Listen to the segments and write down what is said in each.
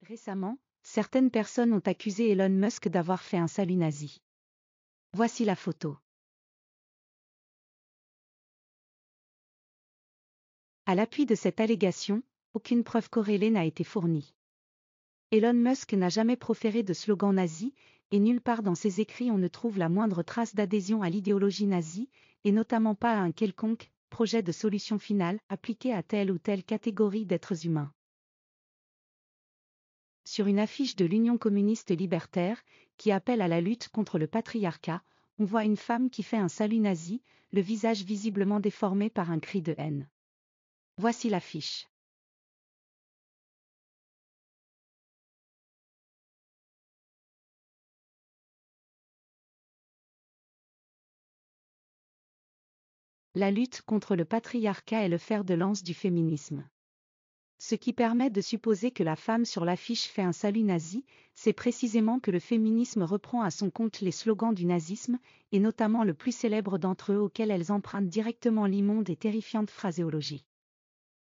Récemment, certaines personnes ont accusé Elon Musk d'avoir fait un salut nazi. Voici la photo. À l'appui de cette allégation, aucune preuve corrélée n'a été fournie. Elon Musk n'a jamais proféré de slogan nazi, et nulle part dans ses écrits on ne trouve la moindre trace d'adhésion à l'idéologie nazie, et notamment pas à un quelconque projet de solution finale appliqué à telle ou telle catégorie d'êtres humains. Sur une affiche de l'Union communiste libertaire, qui appelle à la lutte contre le patriarcat, on voit une femme qui fait un salut nazi, le visage visiblement déformé par un cri de haine. Voici l'affiche. La lutte contre le patriarcat est le fer de lance du féminisme. Ce qui permet de supposer que la femme sur l'affiche fait un salut nazi, c'est précisément que le féminisme reprend à son compte les slogans du nazisme, et notamment le plus célèbre d'entre eux auquel elles empruntent directement l'immonde et terrifiante phraséologie.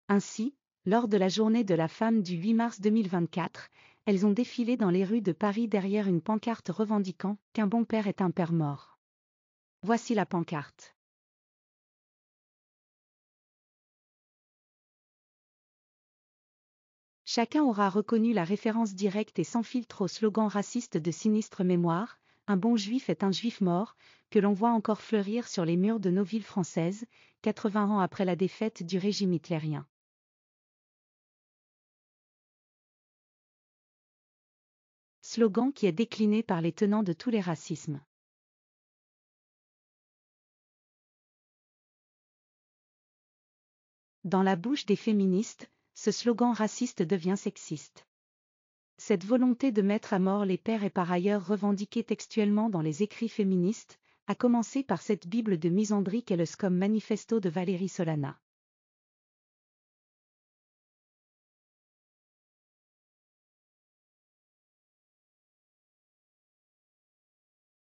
Ainsi, lors de la journée de la femme du 8 mars 2024, elles ont défilé dans les rues de Paris derrière une pancarte revendiquant qu'un bon père est un père mort. Voici la pancarte. Chacun aura reconnu la référence directe et sans filtre au slogan raciste de sinistre mémoire, un bon juif est un juif mort, que l'on voit encore fleurir sur les murs de nos villes françaises, 80 ans après la défaite du régime hitlérien. Slogan qui est décliné par les tenants de tous les racismes. Dans la bouche des féministes, ce slogan raciste devient sexiste. Cette volonté de mettre à mort les pères est par ailleurs revendiquée textuellement dans les écrits féministes, à commencer par cette Bible de misandrie qu'est le SCOM Manifesto de Valérie Solana.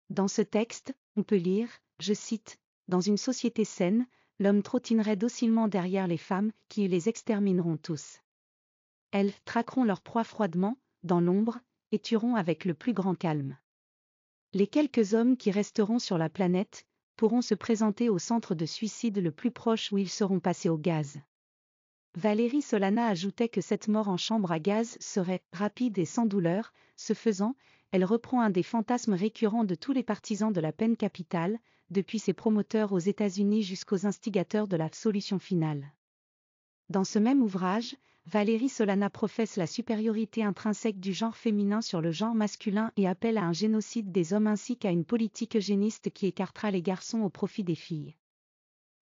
Dans ce texte, on peut lire, je cite, « Dans une société saine, l'homme trottinerait docilement derrière les femmes qui les extermineront tous. Elles traqueront leur proie froidement, dans l'ombre, et tueront avec le plus grand calme. Les quelques hommes qui resteront sur la planète pourront se présenter au centre de suicide le plus proche où ils seront passés au gaz. » Valérie Solana ajoutait que cette mort en chambre à gaz serait rapide et sans douleur. Ce faisant, elle reprend un des fantasmes récurrents de tous les partisans de la peine capitale, depuis ses promoteurs aux États-Unis jusqu'aux instigateurs de la solution finale. Dans ce même ouvrage, Valérie Solana professe la supériorité intrinsèque du genre féminin sur le genre masculin et appelle à un génocide des hommes ainsi qu'à une politique eugéniste qui écartera les garçons au profit des filles.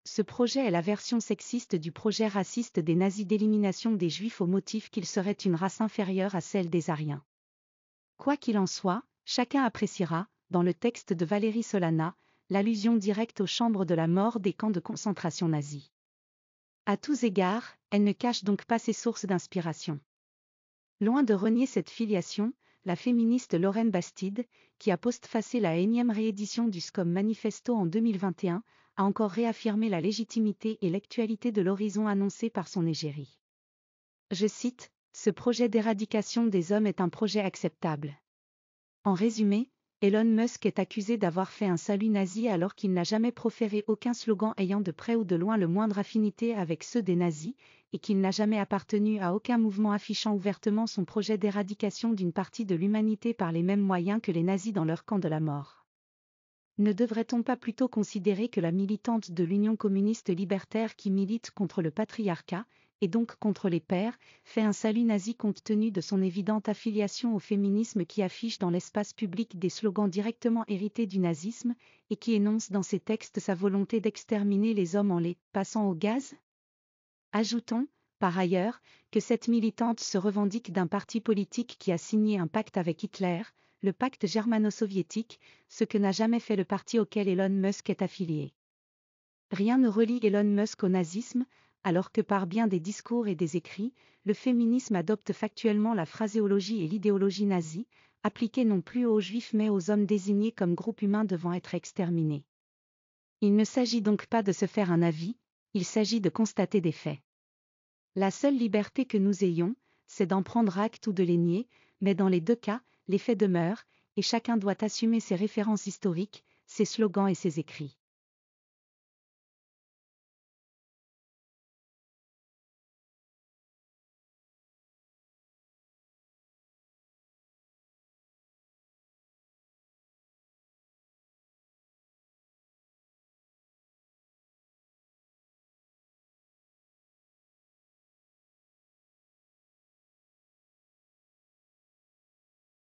Ce projet est la version sexiste du projet raciste des nazis d'élimination des juifs au motif qu'ils seraient une race inférieure à celle des Aryens. Quoi qu'il en soit, chacun appréciera, dans le texte de Valérie Solana, l'allusion directe aux chambres de la mort des camps de concentration nazis. À tous égards, elle ne cache donc pas ses sources d'inspiration. Loin de renier cette filiation, la féministe Lorraine Bastide, qui a postfacé la énième réédition du SCOM Manifesto en 2021, a encore réaffirmé la légitimité et l'actualité de l'horizon annoncé par son égérie. Je cite, « Ce projet d'éradication des hommes est un projet acceptable. » En résumé, Elon Musk est accusé d'avoir fait un salut nazi alors qu'il n'a jamais proféré aucun slogan ayant de près ou de loin le moindre affinité avec ceux des nazis, et qu'il n'a jamais appartenu à aucun mouvement affichant ouvertement son projet d'éradication d'une partie de l'humanité par les mêmes moyens que les nazis dans leur camp de la mort. Ne devrait-on pas plutôt considérer que la militante de l'Union communiste libertaire qui milite contre le patriarcat, et donc contre les pères, fait un salut nazi compte tenu de son évidente affiliation au féminisme qui affiche dans l'espace public des slogans directement hérités du nazisme, et qui énonce dans ses textes sa volonté d'exterminer les hommes en les passant au gaz ? Ajoutons, par ailleurs, que cette militante se revendique d'un parti politique qui a signé un pacte avec Hitler, le pacte germano-soviétique, ce que n'a jamais fait le parti auquel Elon Musk est affilié. Rien ne relie Elon Musk au nazisme, alors que par bien des discours et des écrits, le féminisme adopte factuellement la phraséologie et l'idéologie nazie, appliquée non plus aux juifs mais aux hommes désignés comme groupe humain devant être exterminés. Il ne s'agit donc pas de se faire un avis, il s'agit de constater des faits. La seule liberté que nous ayons, c'est d'en prendre acte ou de les nier, mais dans les deux cas, les faits demeurent, et chacun doit assumer ses références historiques, ses slogans et ses écrits.